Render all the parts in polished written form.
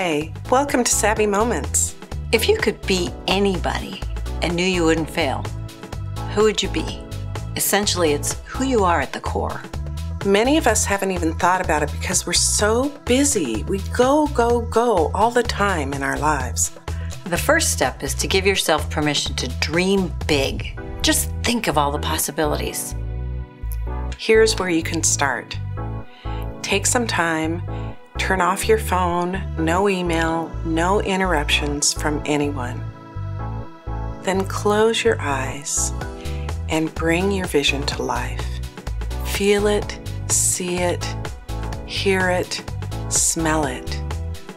Hey, welcome to Savvy Moments. If you could be anybody and knew you wouldn't fail, who would you be? Essentially, it's who you are at the core. Many of us haven't even thought about it because we're so busy. We go all the time in our lives. The first step is to give yourself permission to dream big. Just think of all the possibilities. Here's where you can start. Take some time, turn off your phone, no email, no interruptions from anyone. Then close your eyes and bring your vision to life. Feel it, see it, hear it, smell it.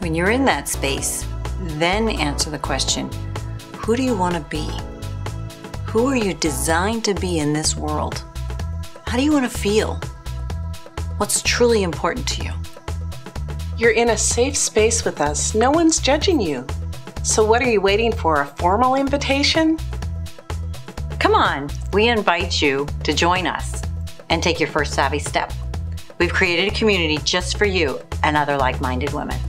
When you're in that space, then answer the question, who do you want to be? Who are you designed to be in this world? How do you want to feel? What's truly important to you? You're in a safe space with us. No one's judging you. So what are you waiting for, a formal invitation? Come on, we invite you to join us and take your first savvy step. We've created a community just for you and other like-minded women.